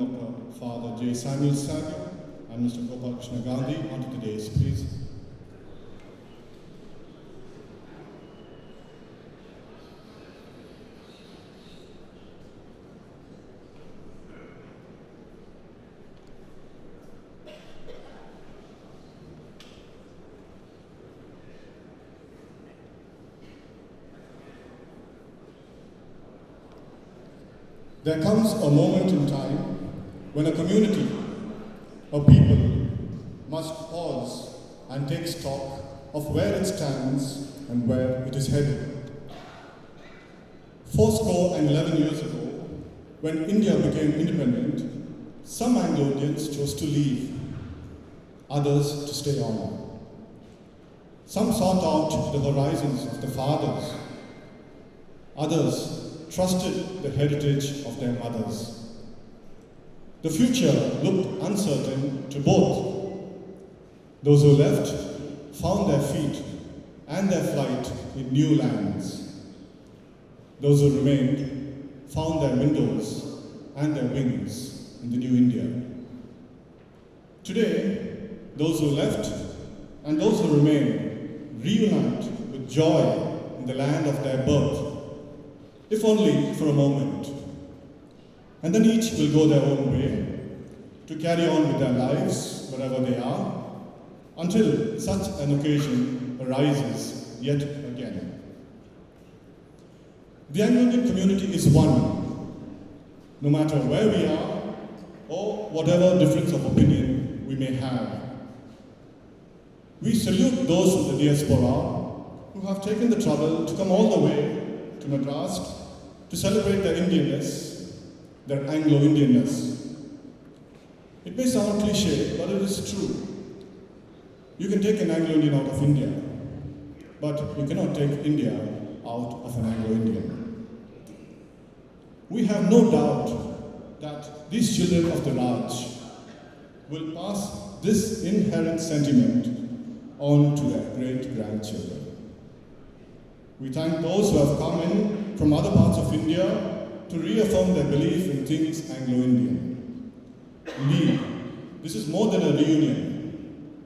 Dr. Father J. Samuel and Mr. Gopalakrishna Gandhi onto the dais, please. There comes a moment in time when a community, a people, must pause and take stock of where it stands and where it is headed. 411 years ago, when India became independent, some Anglo-Indians chose to leave, others to stay on. Some sought out the horizons of the fathers, others trusted the heritage of their mothers. The future looked uncertain to both. Those who left found their feet and their flight in new lands. Those who remained found their windows and their wings in the new India. Today, those who left and those who remain reunite with joy in the land of their birth, if only for a moment. And then each will go their own way to carry on with their lives wherever they are until such an occasion arises yet again. The Anglo-Indian community is one, no matter where we are or whatever difference of opinion we may have. We salute those of the diaspora who have taken the trouble to come all the way to Madras to celebrate their Indianness, their Anglo-Indianness. It may sound cliché, but it is true. You can take an Anglo-Indian out of India, but you cannot take India out of an Anglo-Indian. We have no doubt that these children of the Raj will pass this inherent sentiment on to their great-grandchildren. We thank those who have come in from other parts of India to reaffirm their belief in things Anglo-Indian. Indeed, this is more than a reunion.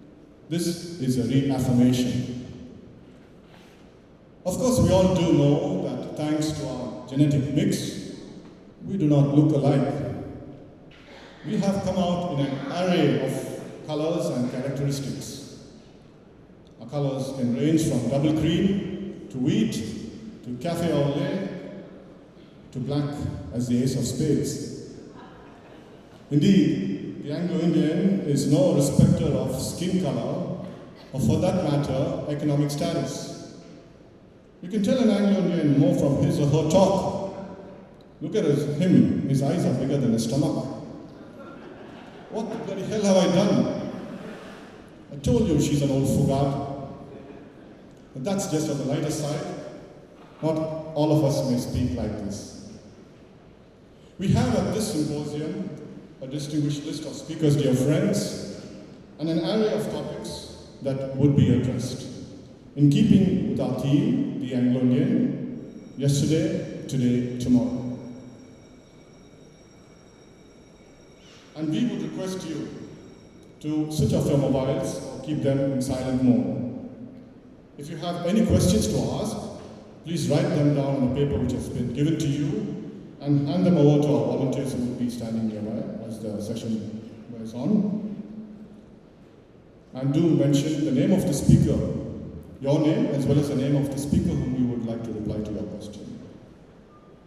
This is a reaffirmation. Of course, we all do know that thanks to our genetic mix, we do not look alike. We have come out in an array of colors and characteristics. Our colors can range from double cream to wheat, to cafe au lait, to black as the ace of spades. Indeed, the Anglo-Indian is no respecter of skin color, or for that matter, economic status. You can tell an Anglo-Indian more from his or her talk. Look at him, his eyes are bigger than his stomach. What the bloody hell have I done? I told you she's an old fogard. But that's just on the lighter side. Not all of us may speak like this. We have at this symposium a distinguished list of speakers, dear friends, and an array of topics that would be addressed. In keeping with our theme, the Anglo-Indian, yesterday, today, tomorrow. And we would request you to switch off your mobiles or keep them in silent mode. If you have any questions to ask, please write them down on a paper which has been given to you and hand them over to our volunteers who will be standing nearby as the session goes on. And do mention the name of the speaker, your name as well as the name of the speaker whom you would like to reply to your question.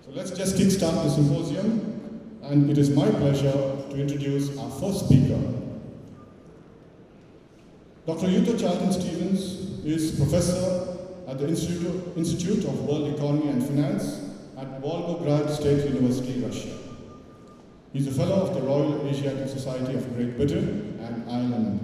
So let's just kickstart the symposium, and it is my pleasure to introduce our first speaker. Dr. Yuta Charlton-Stevens is professor at the Institute of World Economy and Finance at Volgograd State University, Russia. He's a fellow of the Royal Asiatic Society of Great Britain and Ireland.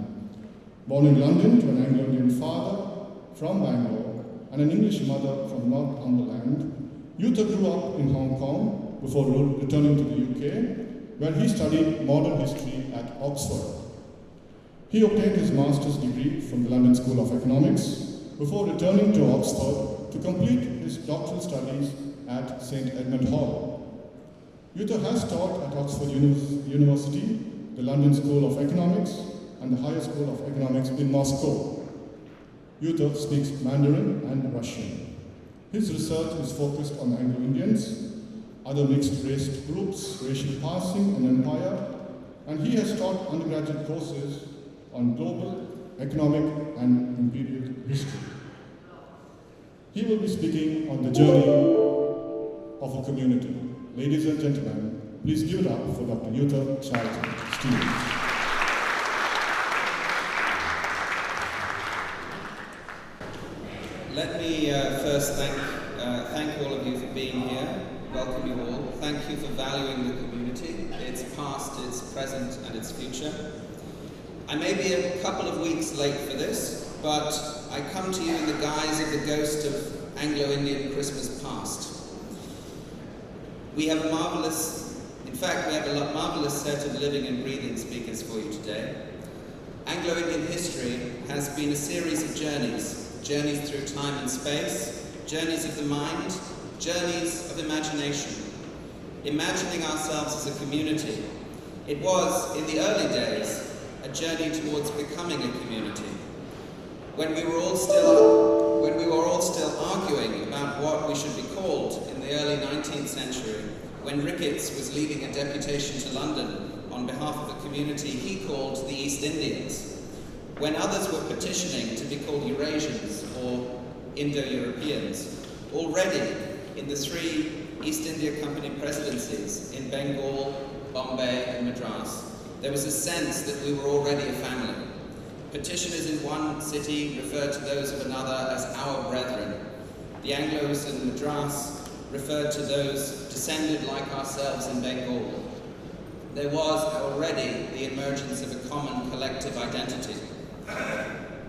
Born in London to an Anglo-Indian father from Bangalore and an English mother from Northumberland, Yuta grew up in Hong Kong before returning to the UK, where he studied modern history at Oxford. He obtained his master's degree from the London School of Economics before returning to Oxford to complete his doctoral studies at St. Edmund Hall. Yuta has taught at Oxford University, the London School of Economics, and the Higher School of Economics in Moscow. Yuthar speaks Mandarin and Russian. His research is focused on Anglo-Indians, other mixed-race groups, racial passing and empire, and he has taught undergraduate courses on global, economic, and imperial history. He will be speaking on the journey of a community. Ladies and gentlemen, please give it up for Dr. Yuthar Stevens. Let me first thank all of you for being here. Welcome you all. Thank you for valuing the community, its past, its present, and its future. I may be a couple of weeks late for this, but I come to you in the guise of the ghost of Anglo-Indian Christmas past. We have a marvelous set of living and breathing speakers for you today. Anglo-Indian history has been a series of journeys through time and space, journeys of the mind, journeys of imagination, imagining ourselves as a community. It was, in the early days, a journey towards becoming a community. When we were all still arguing about what we should be called in the early 19th century, when Ricketts was leading a deputation to London on behalf of a community he called the East Indians, when others were petitioning to be called Eurasians or Indo-Europeans, already in the 3 East India Company presidencies in Bengal, Bombay and Madras, there was a sense that we were already a family. Petitioners in one city referred to those of another as our brethren. The Anglos in Madras referred to those descended like ourselves in Bengal. There was already the emergence of a common collective identity.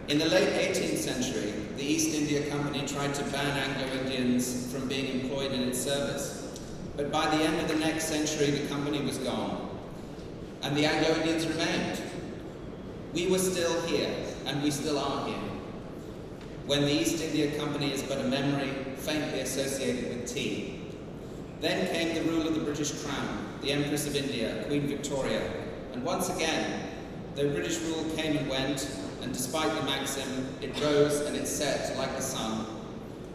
In the late 18th century, the East India Company tried to ban Anglo-Indians from being employed in its service. But by the end of the next century, the company was gone, and the Anglo-Indians remained. We were still here, and we still are here, when the East India Company is but a memory faintly associated with tea. Then came the rule of the British Crown, the Empress of India, Queen Victoria, and once again, though British rule came and went, and despite the maxim, it rose and it set like the sun,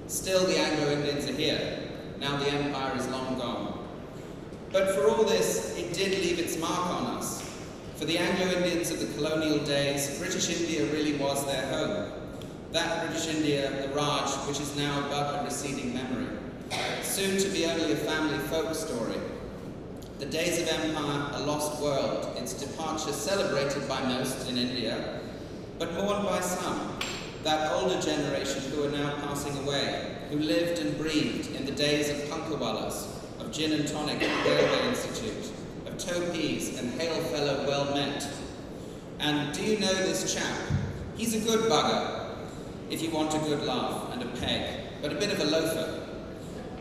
still the Anglo-Indians are here. Now the empire is long gone. But for all this, it did leave its mark on us. For the Anglo-Indians of the colonial days, British India really was their home. That British India, the Raj, which is now but a receding memory, soon to be only a family folk story. The days of empire, a lost world, its departure celebrated by most in India, but mourned by some, that older generation who are now passing away, who lived and breathed in the days of punkawallas, of gin and tonic at the Railway Institute, of topees and hail fellow well met. And do you know this chap? He's a good bugger, if you want a good laugh and a peg, but a bit of a loafer.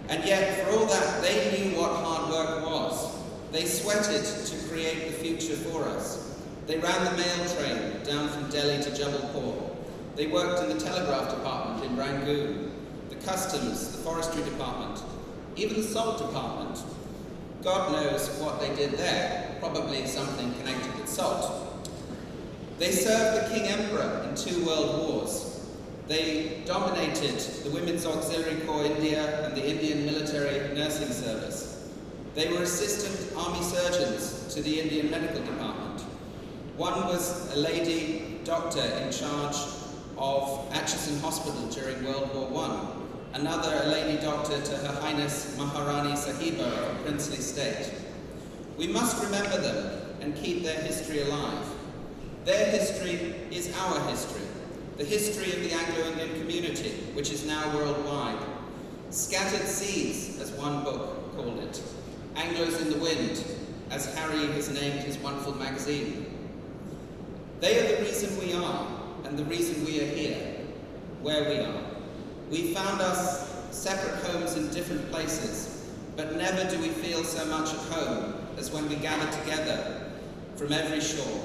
And yet, for all that, they knew what hard work was. They sweated to create the future for us. They ran the mail train down from Delhi to Jabalpur. They worked in the telegraph department in Rangoon, the customs, the forestry department, even the salt department. God knows what they did there, probably something connected with salt. They served the King Emperor in 2 world wars. They dominated the Women's Auxiliary Corps India and the Indian Military Nursing Service. They were assistant army surgeons to the Indian Medical Department. One was a lady doctor in charge of Atchison Hospital during World War I. Another, a lady doctor to Her Highness Maharani Sahiba of a princely state. We must remember them and keep their history alive. Their history is our history, the history of the Anglo-Indian community, which is now worldwide. Scattered seeds, as one book called it. Anglos in the wind, as Harry has named his wonderful magazine. They are the reason we are, and the reason we are here, where we are. We found us separate homes in different places, but never do we feel so much at home as when we gather together from every shore.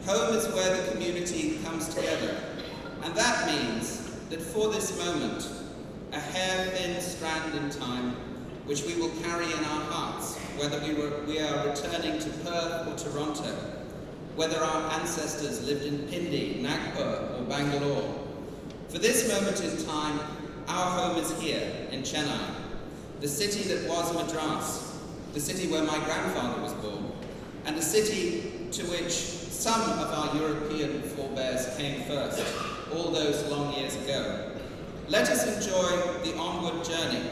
Home is where the community comes together, and that means that for this moment, a hair-thin strand in time, which we will carry in our hearts, whether we are returning to Perth or Toronto, whether our ancestors lived in Pindi, Nagpur or Bangalore. For this moment in time, our home is here in Chennai, the city that was Madras, the city where my grandfather was born, and a city to which some of our European forebears came first, all those long years ago. Let us enjoy the onward journey,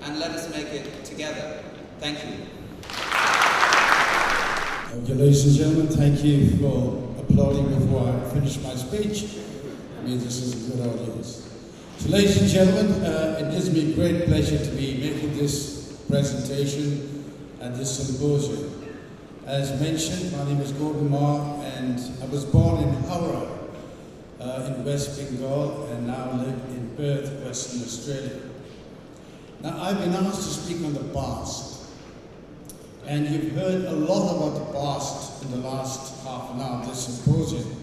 and let us make it together. Thank you. Okay, ladies and gentlemen, thank you for applauding before I finish my speech. I mean, this is a good audience. So, ladies and gentlemen, it gives me great pleasure to be making this presentation at this symposium. As mentioned, my name is Co-Convenor, and I was born in Howrah, in West Bengal, and now live in Perth, Western Australia. Now, I've been asked to speak on the past, and you've heard a lot about the past in the last half an hour of this symposium.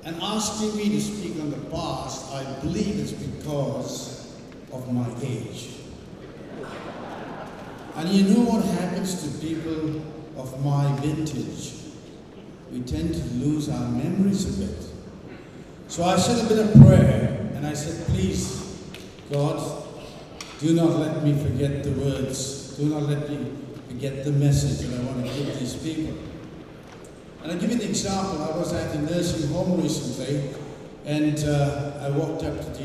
And asking me to speak on the past, I believe it's because of my age. And you know what happens to people of my vintage? We tend to lose our memories a bit. So I said a bit of prayer, and I said, please, God, do not let me forget the words. Do not let me forget the message that I want to give these people. And I'll give you an example. I was at a nursing home recently, and I walked up to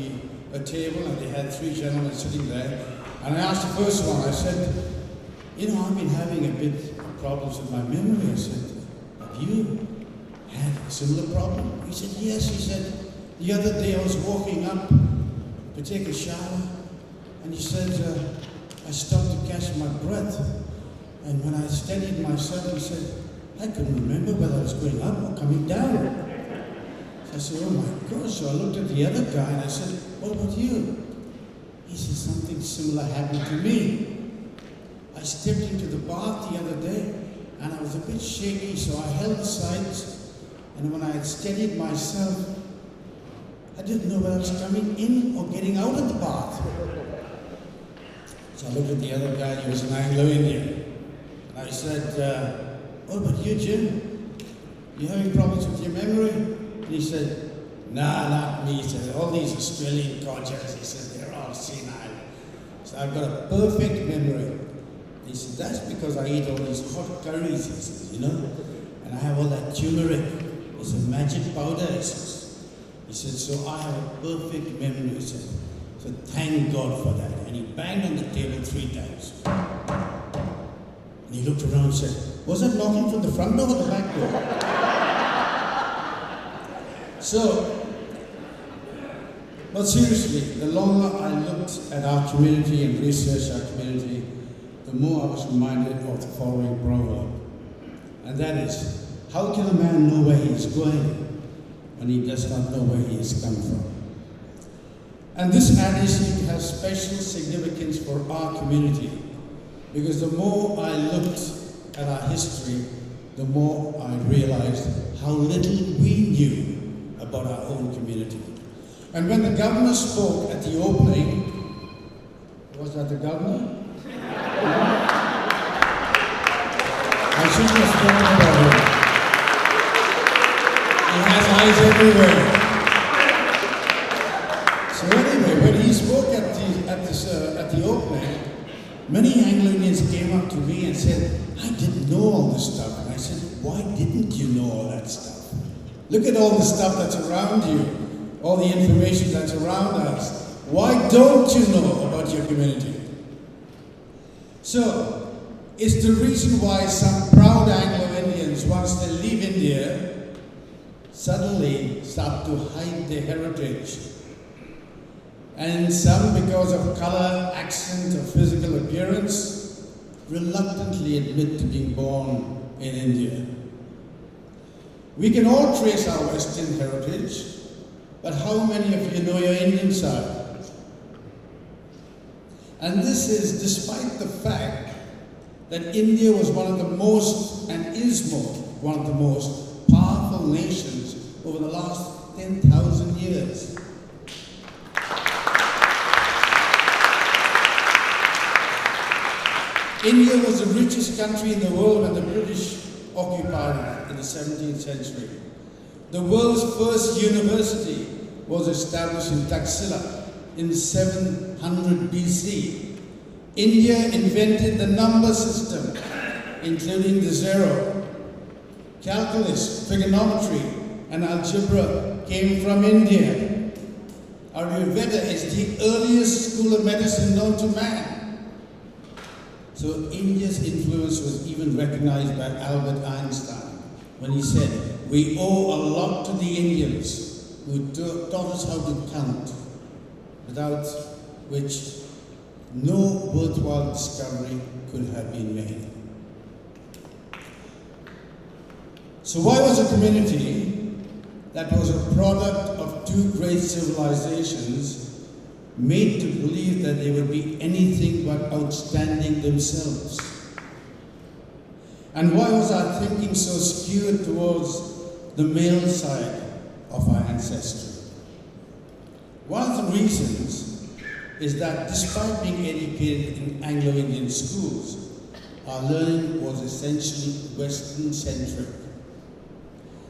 a table, and they had three gentlemen sitting there. And I asked the first one, I said, you know, I've been having a bit of problems with my memory. I said, have you had a similar problem? He said, yes. He said, the other day I was walking up to take a shower, and he said, I stopped to catch my breath. And when I steadied myself, he said, I couldn't remember whether I was going up or coming down. So I said, oh my gosh. So I looked at the other guy and I said, what about you? He said, something similar happened to me. I stepped into the bath the other day and I was a bit shaky, so I held the sides, and when I had steadied myself, I didn't know whether I was coming in or getting out of the bath. So I looked at the other guy, he was an Anglo-Indian. And I said, what about you, Jim? You having problems with your memory? And he said, nah, not me. He said, all these Australian codgers, he said, they're all senile. So I've got a perfect memory. He said, that's because I eat all these hot curries, he says, you know, and I have all that turmeric. It's a magic powder, he says. He said, so I have a perfect memory, he said. So thank God for that. And he banged on the table 3 times. And he looked around and said, was that knocking from the front door or the back door? So, but seriously, the longer I looked at our community and researched our community, the more I was reminded of the following proverb. And that is, how can a man know where he is going when he does not know where he has come from? And this adage has special significance for our community, because the more I looked at our history, the more I realized how little we knew about our own community. And when the governor spoke at the opening, was that the governor? I shouldn't have spoken about him. He has eyes everywhere. So anyway, when he spoke at the opening, many Anglo-Indians came up to me and said, I didn't know all this stuff. And I said, why didn't you know all that stuff? Look at all the stuff that's around you, all the information that's around us. Why don't you know about your community? So, it's the reason why some proud Anglo-Indians, once they leave India, suddenly start to hide their heritage. And some, because of color, accent, or physical appearance, reluctantly admit to being born in India. We can all trace our Western heritage, but how many of you know your Indian side? And this is despite the fact that India was one of the most, and is one of the most powerful nations over the last 10,000 years. India was the richest country in the world when the British occupied it in the 17th century. The world's first university was established in Taxila in 700 BC. India invented the number system, including the zero. Calculus, trigonometry, and algebra came from India. Ayurveda is the earliest school of medicine known to man. So India's influence was even recognized by Albert Einstein when he said, "We owe a lot to the Indians who taught us how to count, without which no worthwhile discovery could have been made." So why was a community that was a product of two great civilizations made to believe that they would be anything but outstanding themselves? And why was our thinking so skewed towards the male side of our ancestry? One of the reasons is that despite being educated in Anglo-Indian schools, our learning was essentially Western-centric.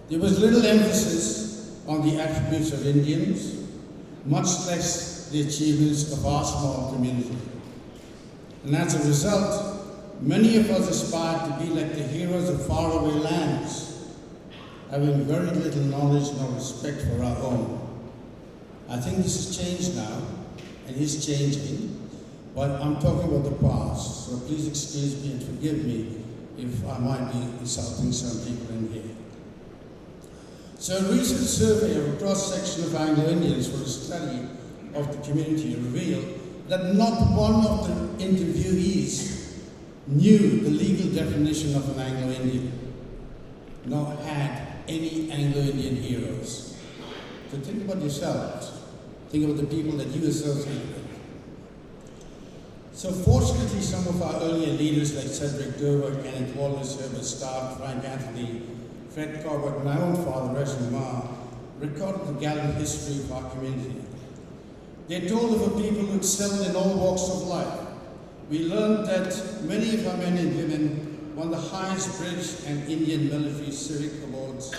There was little emphasis on the attributes of Indians, much less the achievements of our small community. And as a result, many of us aspired to be like the heroes of faraway lands, having very little knowledge nor respect for our own. I think this has changed now, and is changing, but I'm talking about the past, so please excuse me and forgive me if I might be insulting some people in here. So a recent survey of a cross-section of Anglo-Indians for a study of the community revealed that not one of the interviewees knew the legal definition of an Anglo-Indian, nor had any Anglo-Indian heroes. So think about yourselves. Think about the people that you associate with. So fortunately, some of our earlier leaders like Cedric Dover, Kenneth Wallace, Herbert Stark, Frank Anthony, Fred Corbett, my own father, Reginald Marr, recorded the gallant history of our community. They told of a people who excelled in all walks of life. We learned that many of our men and women won the highest British and Indian military civic awards.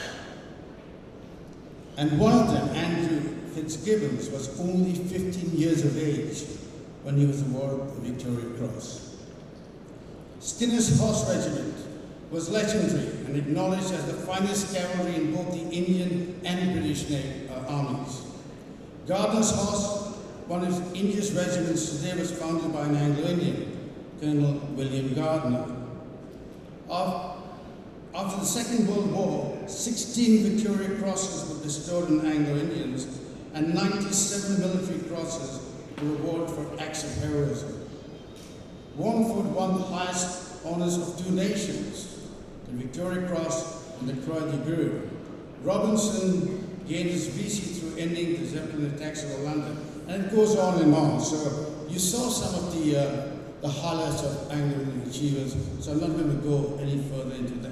And one of them, Andrew Fitzgibbons, was only 15 years of age when he was awarded the Victoria Cross. Skinner's Horse Regiment was legendary and acknowledged as the finest cavalry in both the Indian and British armies. Gardner's Horse, one of India's regiments today, was founded by an Anglo-Indian, Colonel William Gardner. After the Second World War, 16 Victoria Crosses were bestowed on Anglo-Indians, and 97 military crosses were awarded for acts of heroism. Warneford won the highest honours of two nations, the Victoria Cross and the Croix de Guerre. Robinson gained his VC through ending the Zeppelin attacks over London, and it goes on and on. So you saw some of the highlights of Anglo-Indian achievers, so I'm not going to go any further into that.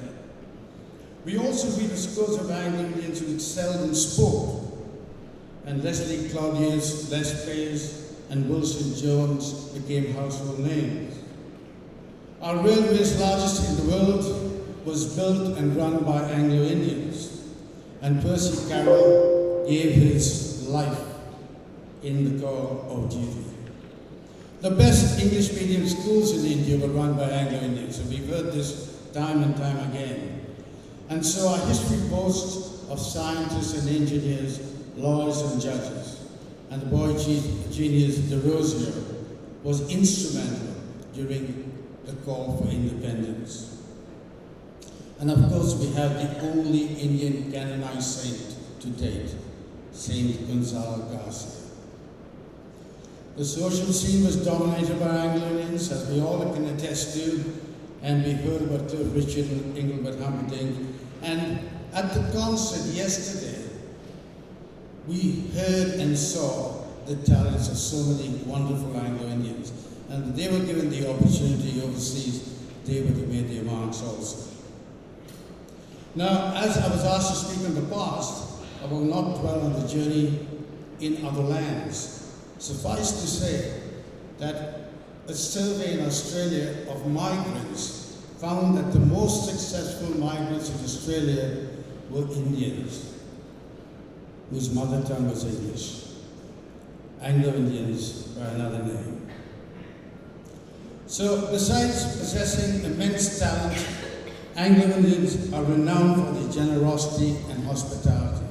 We also read the scores of Anglo-Indians who excelled in sport, and Leslie Claudius, Les Payes, and Wilson Jones became household names. Our railways, largest in the world, was built and run by Anglo-Indians, and Percy Carroll gave his life in the call of duty. The best English medium schools in India were run by Anglo-Indians, and we've heard this time and time again. And so our history boasts of scientists and engineers, lawyers and judges. And the boy genius De Rosier was instrumental during the call for independence. And of course we have the only Indian canonized saint to date, Saint Gonzalo Garcia. The social scene was dominated by Anglo-Indians, as we all can attest to, and we heard about Cliff Richard and Engelbert Humperdinck. And at the concert yesterday, we heard and saw the talents of so many wonderful Anglo-Indians. And they were given the opportunity overseas, they were to make their marks also. Now, as I was asked to speak on the past, I will not dwell on the journey in other lands. Suffice to say that a survey in Australia of migrants found that the most successful migrants in Australia were Indians, whose mother tongue was English. Anglo-Indians by another name. So, besides possessing immense talent, Anglo-Indians are renowned for their generosity and hospitality.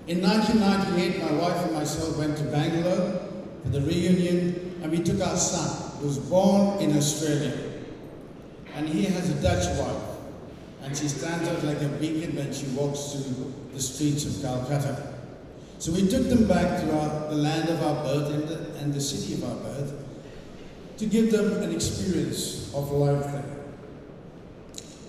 In 1998, my wife and myself went to Bangalore for the reunion, and we took our son, who was born in Australia. And he has a Dutch wife, and she stands out like a beacon when she walks through the streets of Calcutta. So we took them back to the land of our birth and the city of our birth to give them an experience of life there.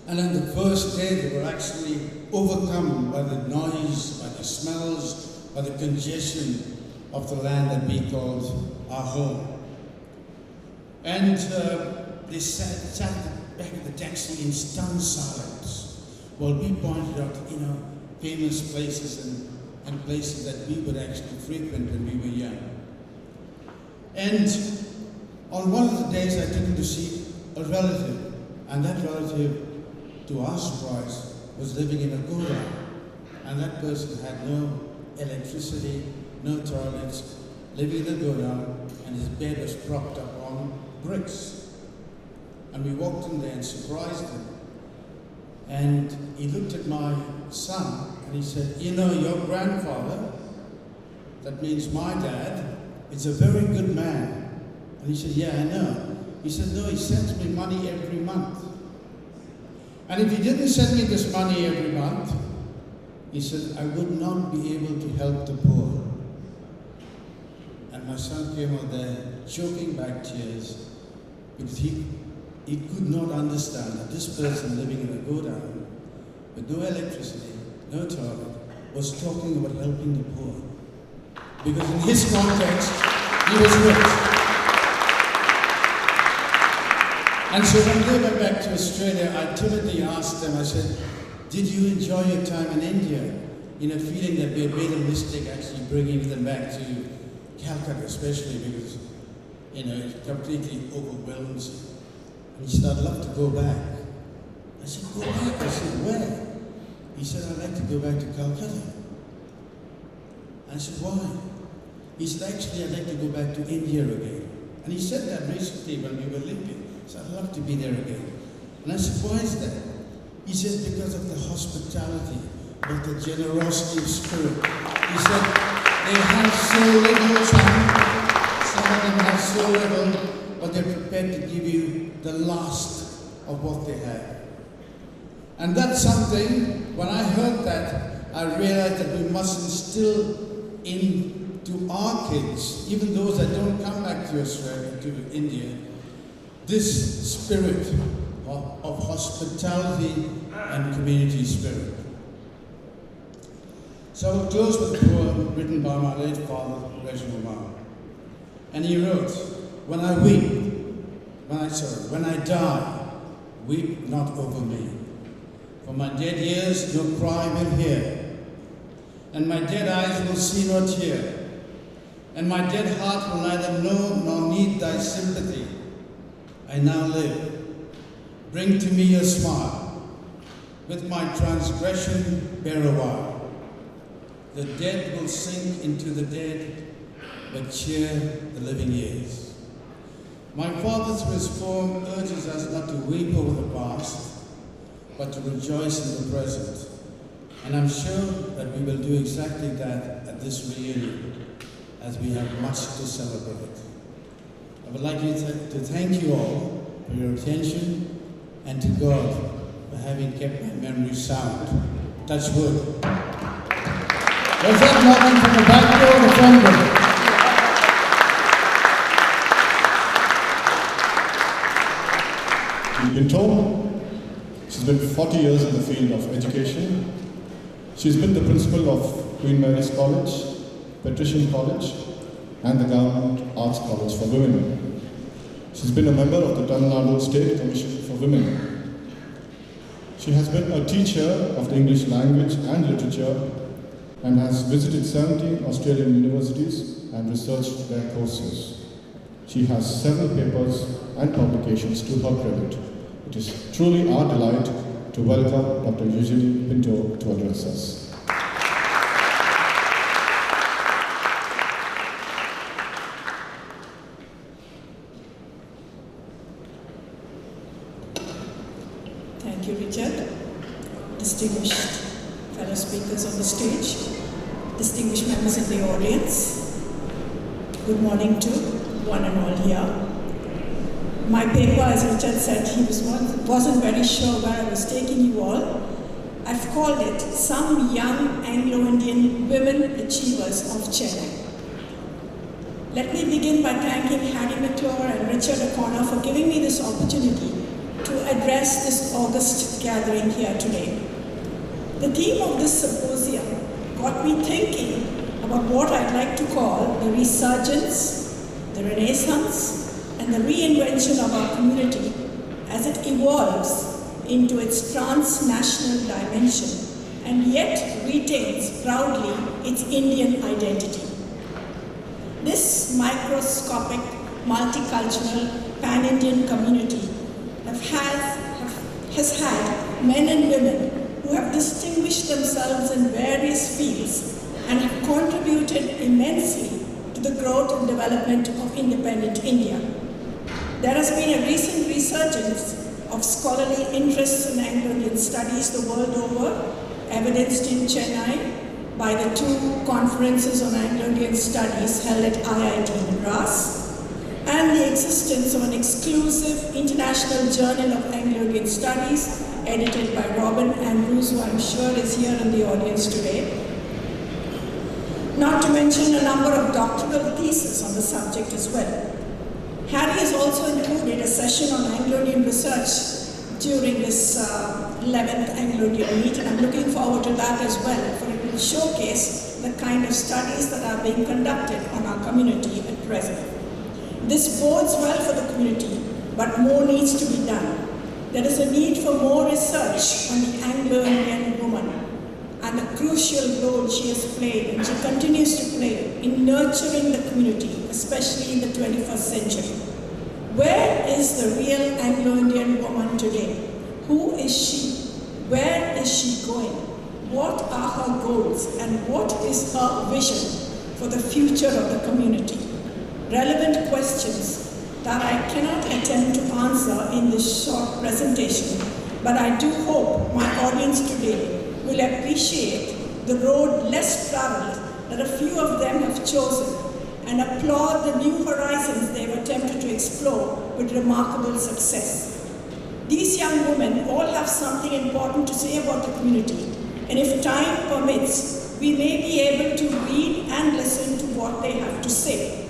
And on the first day, they were actually overcome by the noise, by the smells, by the congestion of the land that we called our home. And they sat back in the taxi in stunned silence while we pointed out, famous places and places that we would actually frequent when we were young. And on one of the days, I took him to see a relative, and that relative, to our surprise, was living in a godown, and that person had no electricity, no toilets, living in a godown, and his bed was propped up on bricks. And we walked in there and surprised him. And he looked at my son and he said, your grandfather, that means my dad, is a very good man. And he said, yeah, I know. He said, no, he sends me money every month. And if he didn't send me this money every month, he said, I would not be able to help the poor. And my son came out there choking back tears because he could not understand that this person living in a godown with no electricity, no toilet, was talking about helping the poor. Because in his context, he was rich. And so when they went back to Australia, I timidly asked them, I said, did you enjoy your time in India? Feeling that we had made a mistake actually bringing them back to Calcutta, especially because, it completely overwhelms. And he said, I'd love to go back. I said, go back? I said, where? He said, I'd like to go back to Calcutta. I said, why? He said, actually, I'd like to go back to India again. And he said that recently when we were living. He said, I'd love to be there again. And I said, why is that? He said, because of the hospitality, of the generosity of spirit. He said, they have so little time. Some of them have so little, but they're prepared to give you the last of what they have. And that's something, when I heard that, I realized that we must instill into our kids, even those that don't come back to Australia, to India, this spirit of hospitality and community spirit. So I will close with a poem written by my late father, Reginald Marr. And he wrote, when I die, weep not over me. For my dead ears no cry will hear, and my dead eyes will see nor tear, and my dead heart will neither know nor need thy sympathy. I now live. Bring to me your smile. With my transgression bear a while. The dead will sink into the dead, but cheer the living years. My father through his poem urges us not to weep over the past, but to rejoice in the present. And I'm sure that we will do exactly that at this reunion, as we have much to celebrate. I would like to thank you all for your attention, and to God for having kept my memory sound. Touch wood. Was that Martin from the back door or the front door? You've been told she's been 40 years in the field of education. She's been the principal of Queen Mary's College, Patrician College, and the Government Arts College for Women. She's been a member of the Tamil Nadu State Commission for Women. She has been a teacher of the English language and literature and has visited 17 Australian universities and researched their courses. She has several papers and publications to her credit. It is truly our delight to welcome Dr. Eugenie Pinto to address us. Thank you, Richard. Distinguished fellow speakers on the stage, distinguished members in the audience, good morning to one and all here. My paper, as Richard said, he wasn't very sure where I was taking you all. I've called it Some Young Anglo-Indian Women Achievers of Chennai. Let me begin by thanking Harry MacLure and Richard O'Connor for giving me this opportunity to address this August gathering here today. The theme of this symposium got me thinking about what I'd like to call the resurgence, the renaissance, and the reinvention of our community as it evolves into its transnational dimension and yet retains proudly its Indian identity. This microscopic, multicultural, pan-Indian community has had men and women who have distinguished themselves in various fields and have contributed immensely to the growth and development of independent India. There has been a recent resurgence of scholarly interests in Anglo-Indian studies the world over, evidenced in Chennai by the 2 conferences on Anglo-Indian studies held at IIT Madras, and the existence of an exclusive international journal of Anglo-Indian studies edited by Robin Andrews, who I'm sure is here in the audience today. Not to mention a number of doctoral theses on the subject as well. Harry has also included a session on Anglo-Indian research during this 11th Anglo-Indian meet, and I'm looking forward to that as well, for it will showcase the kind of studies that are being conducted on our community at present. This bodes well for the community, but more needs to be done. There is a need for more research on the Anglo-Indian woman and the crucial role she has played and she continues to play in nurturing the community, especially in the 21st century. Where is the real Anglo-Indian woman today? Who is she? Where is she going? What are her goals and what is her vision for the future of the community? Relevant questions that I cannot attempt to answer in this short presentation, but I do hope my audience today will appreciate the road less traveled that a few of them have chosen and applaud the new horizons they have attempted to explore with remarkable success. These young women all have something important to say about the community, and if time permits, we may be able to read and listen to what they have to say.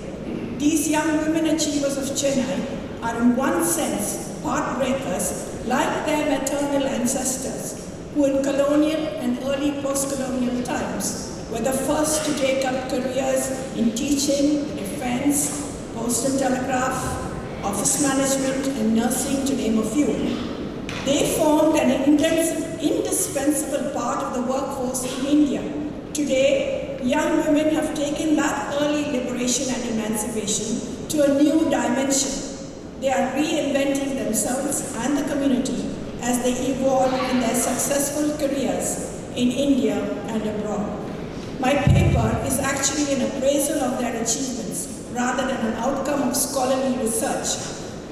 These young women achievers of Chennai are in one sense pathbreakers like their maternal ancestors, who in colonial and early post-colonial times were the first to take up careers in teaching, defense, post and telegraph, office management, and nursing, to name a few. They formed an indispensable part of the workforce in India. Today, young women have taken that early liberation and emancipation to a new dimension. They are reinventing themselves and the community as they evolve in their successful careers in India and abroad. My paper is actually an appraisal of their achievements rather than an outcome of scholarly research,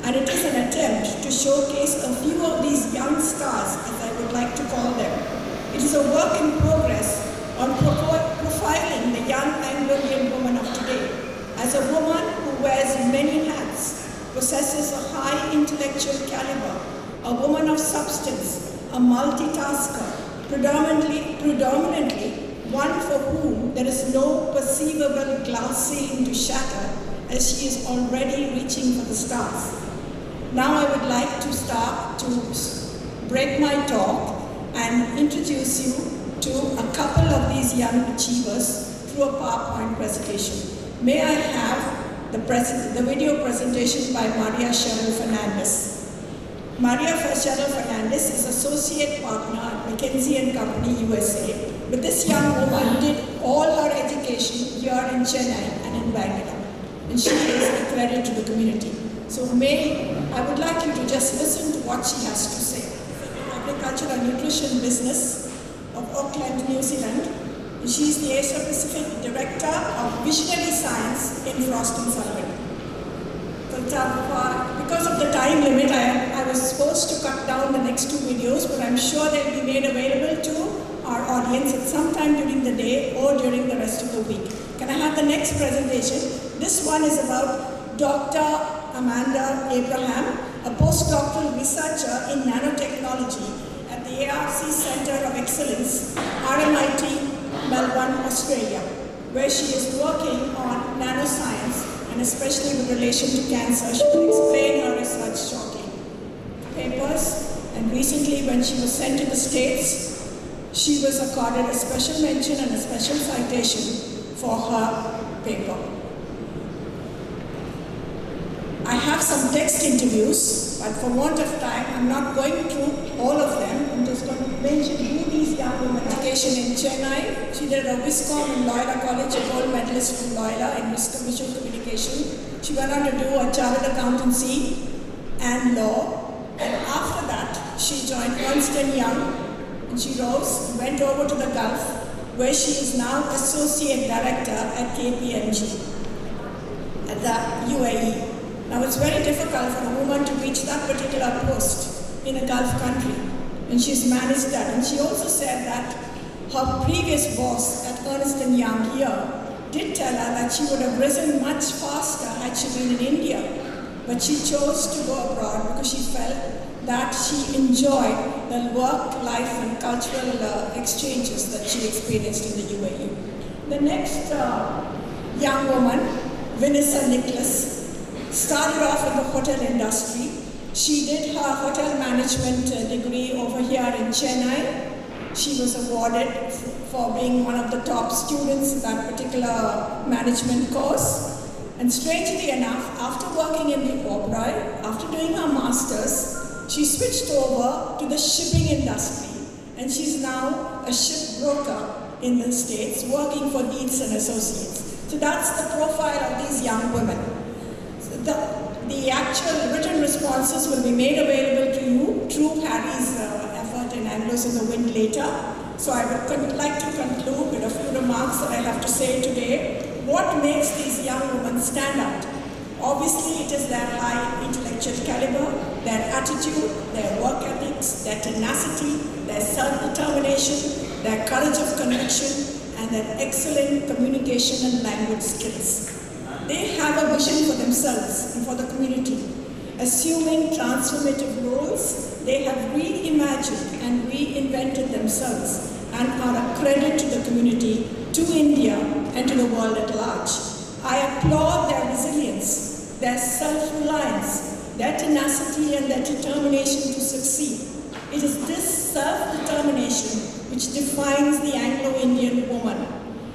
and it is an attempt to showcase a few of these young stars, as I would like to call them. It is a work in progress on profiling the young Anglo-Indian woman of today as a woman who wears many hats, possesses a high intellectual caliber, a woman of substance, a multitasker, predominantly one for whom there is no perceivable glass ceiling to shatter, as she is already reaching for the stars. Now I would like to start to break my talk and introduce you to a couple of these young achievers through a PowerPoint presentation. May I have the video presentation by Maria Cheryl Fernandez. Maria Cheryl Fernandez is Associate Partner at McKinsey & Company, USA. But this young woman did all her education here in Chennai and in Bangalore. and she is a credit to the community. So I would like you to just listen to what she has to say. Agriculture and Nutrition Business of Auckland, New Zealand. And she's the Asia Pacific Director of Visionary Science in Frost & Sullivan. Because of the time limit, I was supposed to cut down the next two videos, but I'm sure they'll be made available to our audience at some time during the day or during the rest of the week. Can I have the next presentation? This one is about Dr. Amanda Abraham, a postdoctoral researcher in nanotechnology at the ARC Centre of Excellence, RMIT, Melbourne, Australia, where she is working on nanoscience and especially with relation to cancer. She will explain her research shortly. Papers, and recently when she was sent to the States, she was accorded a special mention and a special citation for her paper. I have some text interviews, but for want of time, I'm not going through all of them. I'm just going to mention who these young women are. Education in Chennai. She did a Viscom in Loyola College, a gold medalist from Loyola in visual communication. She went on to do a chartered accountancy and law. And after that, she joined Ernst & Young, and she rose and went over to the Gulf, where she is now Associate Director at KPMG at the UAE. Now it's very difficult for a woman to reach that particular post in a Gulf country, and she's managed that. And she also said that her previous boss at Ernst & Young here did tell her that she would have risen much faster had she been in India, but she chose to go abroad because she felt that she enjoyed the work, life and cultural exchanges that she experienced in the UAE. The next young woman, Vanessa Nicholas, started off in the hotel industry. She did her hotel management degree over here in Chennai. She was awarded for being one of the top students in that particular management course. And strangely enough, after working in the Oberoi, after doing her master's, she switched over to the shipping industry. And she's now a ship broker in the States, working for Deeds and Associates. So that's the profile of these young women. The actual written responses will be made available to you through Harry's effort in Anglos in the Wind later. So I would like to conclude with a few remarks that I have to say today. What makes these young women stand out? Obviously, it is their high intellectual caliber, their attitude, their work ethics, their tenacity, their self-determination, their courage of conviction, and their excellent communication and language skills. They have a vision for themselves and for the community. Assuming transformative roles, they have reimagined and reinvented themselves and are a credit to the community, to India, and to the world at large. I applaud their resilience, their self-reliance, their tenacity, and their determination to succeed. It is this self-determination which defines the Anglo-Indian woman.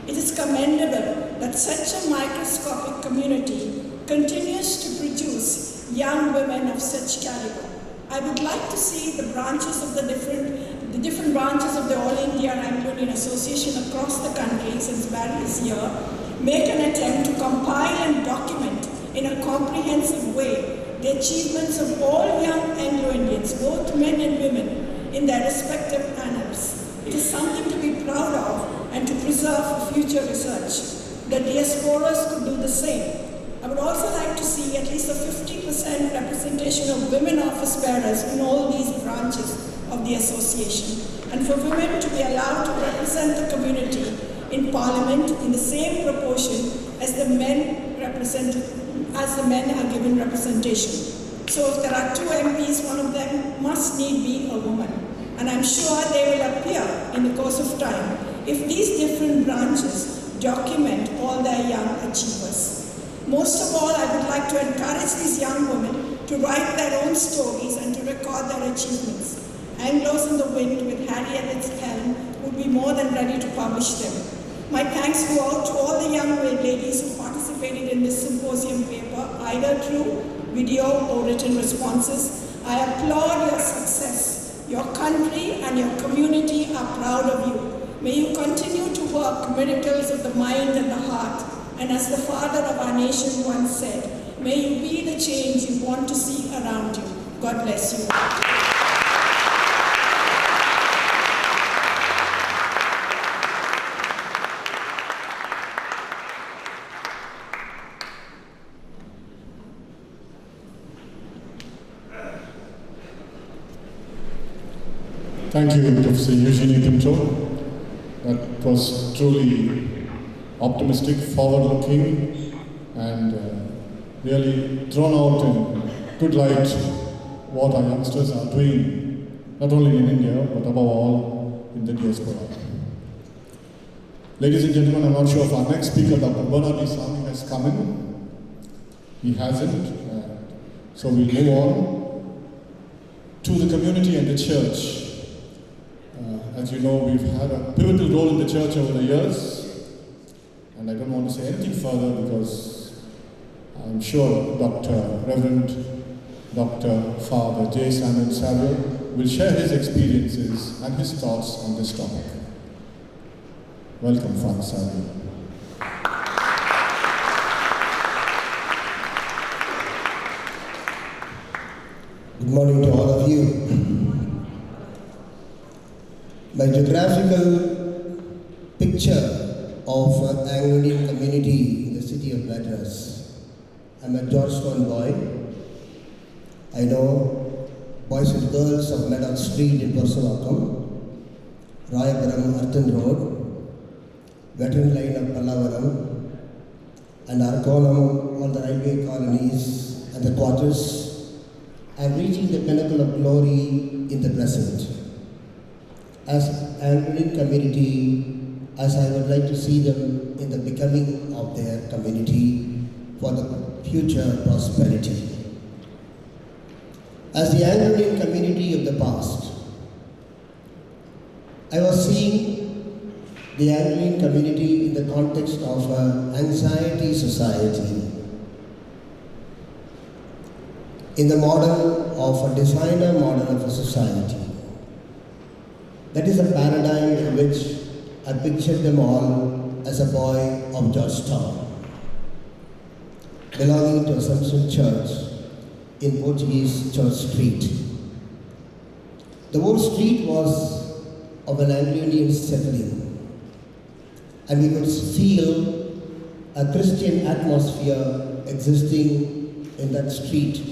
It is commendable that such a microscopic community continues to produce young women of such caliber. I would like to see the branches of the different branches of the All India Anglo-Indian Association across the country, since Barry is here, make an attempt to compile and document in a comprehensive way the achievements of all young Anglo-Indians, both men and women, in their respective annals. It is something to be proud of and to preserve for future research. The diasporas could do the same. I would also like to see at least a 50% representation of women office bearers in all these branches of the association, and for women to be allowed to represent the community in Parliament in the same proportion as the men are given representation. So if there are 2 MPs, one of them must need be a woman. And I'm sure they will appear in the course of time if these different branches document all their young achievers. Most of all, I would like to encourage these young women to write their own stories and to record their achievements. Anglos in the Wind with Harry at its helm would be more than ready to publish them. My thanks go out to all the young ladies who participated in this symposium paper, either through video or written responses. I applaud your success. Your country and your community are proud of you. May you continue to work miracles of the mind and the heart And as the father of our nation once said, may you be the change you want to see around you. God bless you. Thank you, Professor Eugenie Pinto. That was truly optimistic, forward-looking, and really drawn out in good light what our youngsters are doing, not only in India, but above all in the diaspora. Ladies and gentlemen, I'm not sure if our next speaker, Dr. Bernard Sami, has come in. He hasn't, so we'll move on to the community and the church. As you know, we've had a pivotal role in the church over the years, and I don't want to say anything further because I'm sure Reverend Dr. Father J. Samuel Savio will share his experiences and his thoughts on this topic. Welcome, Father Savio. Good morning to all of you. My geographical picture of Anglo-Indian community in the city of Madras. I'm a Georgetown boy. I know boys and girls of Meadow Street in Pursavakkam, Rayapuram Arthan Road, veteran line of Pallavaram, and Arkonam, all the railway colonies and the quarters. I'm reaching the pinnacle of glory in the present. As Anglo-Indian community, as I would like to see them in the becoming of their community for the future prosperity. As the Anglo-Indian community of the past, I was seeing the Anglo-Indian community in the context of an anxiety society, in the model of a designer model of a society. That is a paradigm in which I pictured them all as a boy of Georgetown, belonging to Assumption Church in Portuguese Church Street. The whole street was of an Anglo-Indian settling, and we could feel a Christian atmosphere existing in that street,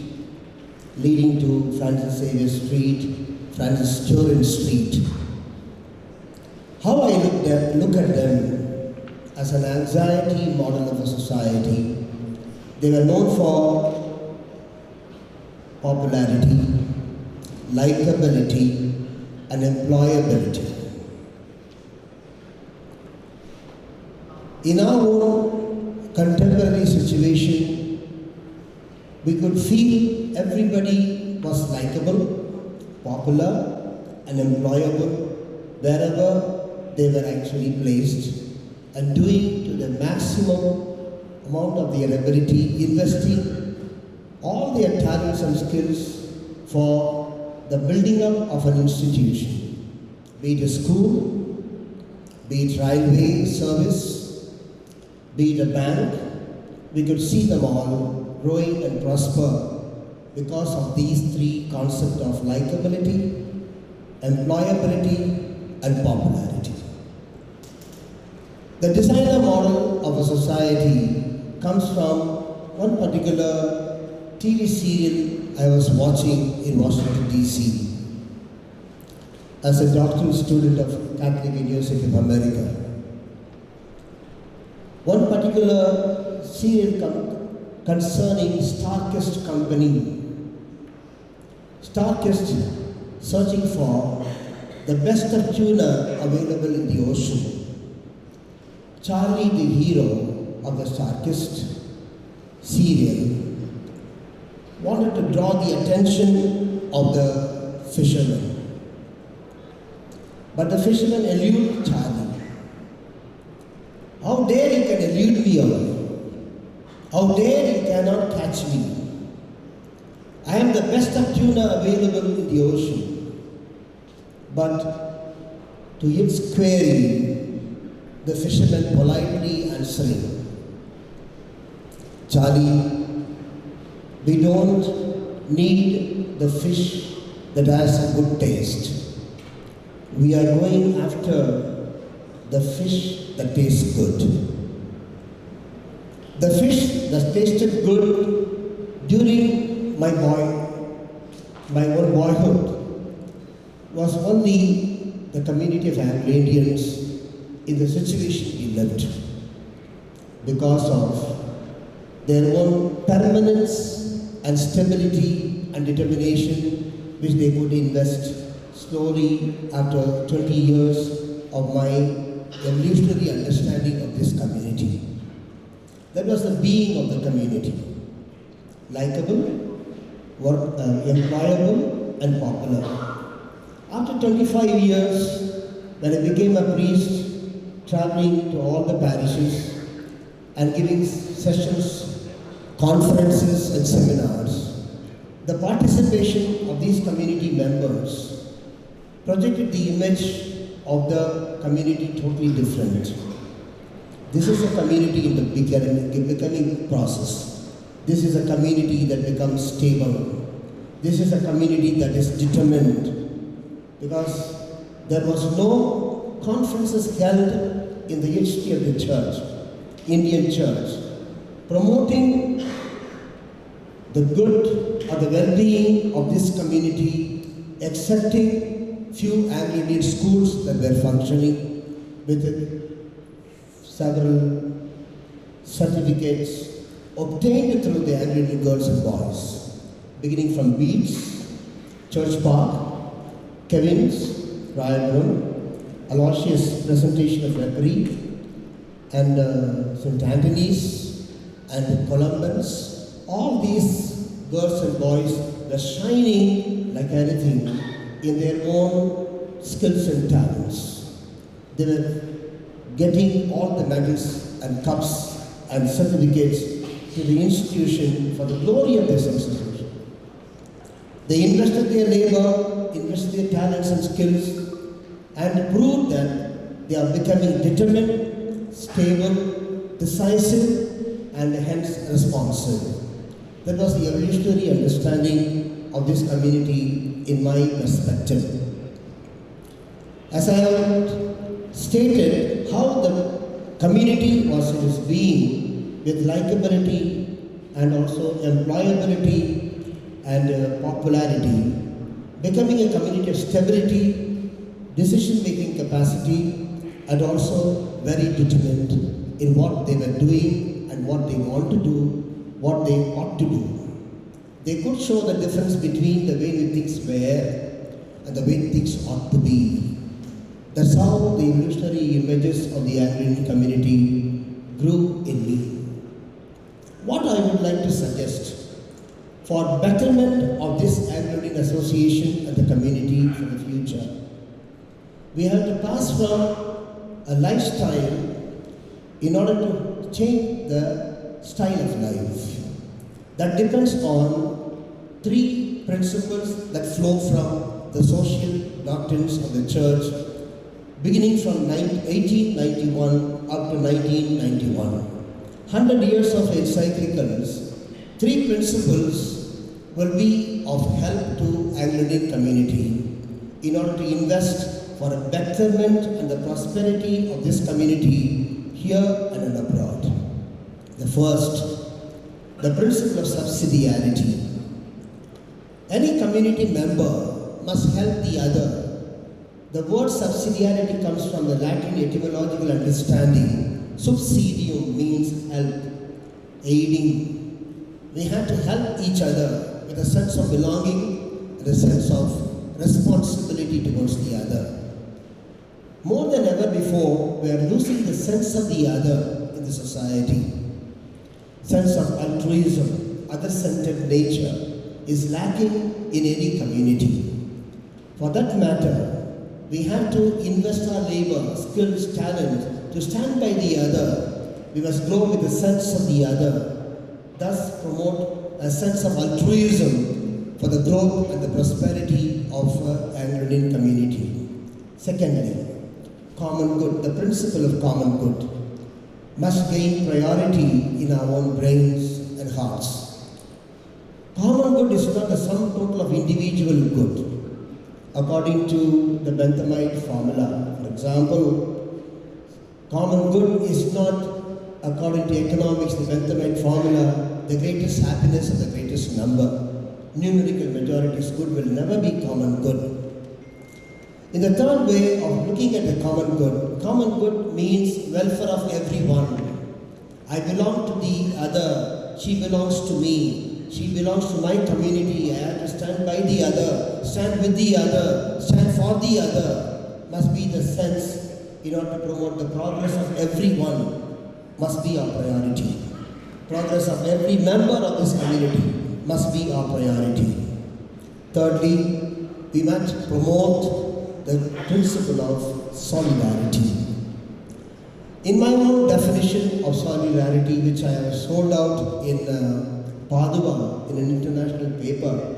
leading to Francis Xavier Street, Francis Turin Street. How I look at them as an anxiety model of a society. They were known for popularity, likability, and employability. In our own contemporary situation, we could feel everybody was likable, popular, and employable wherever they were actually placed, and doing to the maximum amount of their ability, investing all their talents and skills for the building up of an institution, be it a school, be it railway service, be it a bank. We could see them all growing and prosper because of these three concepts of likability, employability, and popularity. The designer model of a society comes from one particular TV serial I was watching in Washington, D.C. as a doctoral student of Catholic University of America. One particular serial concerning Starkist Company. Starkist searching for the best of tuna available in the ocean. Charlie, the hero of the Starkist serial, wanted to draw the attention of the fishermen. But the fisherman eluded Charlie. How dare you can elude me all? How dare you cannot catch me? I am the best of tuna available in the ocean. But to its query, the fisherman politely answering, Charlie, we don't need the fish that has a good taste. We are going after the fish that tastes good. The fish that tasted good during my own boyhood was only the community of Anglo-Indians in the situation we lived, because of their own permanence and stability and determination which they could invest slowly after 20 years of my evolutionary understanding of this community. That was the being of the community. Likeable, employable and popular. After 25 years, when I became a priest, traveling to all the parishes and giving sessions, conferences and seminars, the participation of these community members projected the image of the community totally different. This is a community in the becoming process. This is a community that becomes stable. This is a community that is determined, because there was no conferences held in the history of the church, Indian church, promoting the good or the well-being of this community, accepting few Anglo-Indian schools that were functioning with several certificates obtained through the Anglo-Indian girls and boys, beginning from Beats, Church Park, Kevin's, Royal Room, Aloysius Presentation of Reverie, and St. Anthony's, and Columbans. All these girls and boys were shining like anything in their own skills and talents. They were getting all the medals and cups and certificates to the institution for the glory of this institution. They invested their labor, invested their talents and skills, and proved that they are becoming determined, stable, decisive, and hence responsive. That was the evolutionary understanding of this community in my perspective. As I have stated, how the community was in its being with likability and also employability and popularity, becoming a community of stability, decision-making capacity, and also very determined in what they were doing and what they want to do, what they ought to do. They could show the difference between the way things were and the way things ought to be. That's how the evolutionary images of the Anglo-Indian community grew in me. What I would like to suggest for betterment of this Anglo-Indian association and the community for the future, we have to pass from a lifestyle in order to change the style of life. That depends on three principles that flow from the social doctrines of the church, beginning from 1891 up to 1991. 100 years of encyclicals, three principles will be of help to Anglo-Indian community in order to invest for a betterment and the prosperity of this community here and abroad. The first, the principle of subsidiarity. Any community member must help the other. The word subsidiarity comes from the Latin etymological understanding. Subsidium means help, aiding. We have to help each other with a sense of belonging and a sense of responsibility towards the other. More than ever before, we are losing the sense of the other in the society. Sense of altruism, other-centered nature is lacking in any community. For that matter, we have to invest our labor, skills, talent to stand by the other. We must grow with a sense of the other, thus promote a sense of altruism for the growth and the prosperity of Anglo-Indian community. Secondly, common good, the principle of common good must gain priority in our own brains hearts. Common good is not the sum total of individual good. According to the Benthamite formula, for example, common good is not, according to economics, the Benthamite formula, the greatest happiness of the greatest number. Numerical majority's good will never be common good. In the third way of looking at the common good means welfare of everyone. I belong to the other, she belongs to me, she belongs to my community, I have to stand by the other, stand with the other, stand for the other, must be the sense in order to promote the progress of everyone, must be our priority. Progress of every member of this community must be our priority. Thirdly, we must promote the principle of solidarity. In my own definition of solidarity, which I have sold out in Padua in an international paper,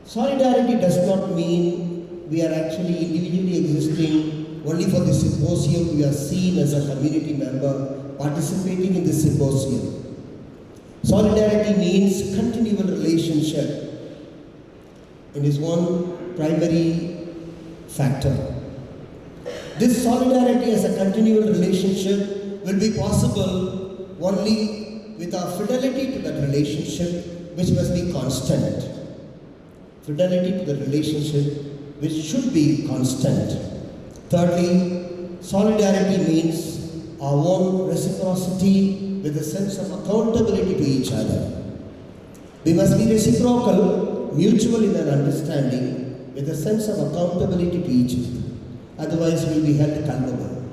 solidarity does not mean we are actually individually existing only for the symposium. We are seen as a community member participating in the symposium. Solidarity means continual relationship. It is one primary factor. This solidarity as a continual relationship will be possible only with our fidelity to that relationship, which must be constant. Fidelity to the relationship, which should be constant. Thirdly, solidarity means our own reciprocity with a sense of accountability to each other. We must be reciprocal, mutual in our understanding, with a sense of accountability to each other. Otherwise, we will be held accountable.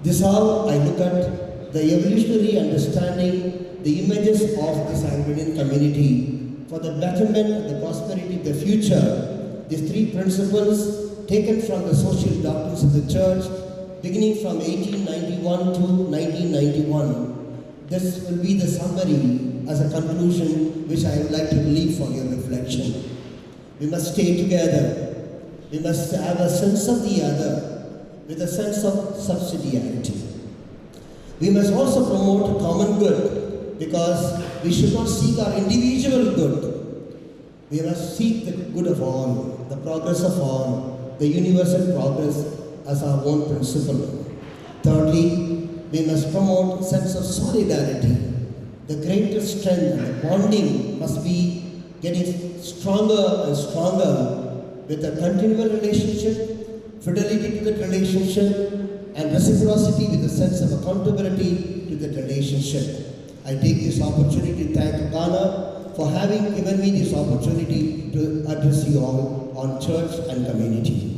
This is how I look at the evolutionary understanding, the images of this Anglo-Indian community for the betterment and the prosperity of the future. These three principles taken from the social doctrines of the church, beginning from 1891 to 1991. This will be the summary as a conclusion which I would like to leave for your reflection. We must stay together. We must have a sense of the other with a sense of subsidiarity. We must also promote common good because we should not seek our individual good. We must seek the good of all, the progress of all, the universal progress as our own principle. Thirdly, we must promote a sense of solidarity. The greatest strength and the bonding must be getting stronger and stronger with a continual relationship, fidelity to that relationship, and reciprocity with a sense of accountability to that relationship. I take this opportunity to thank Ghana for having given me this opportunity to address you all on church and community.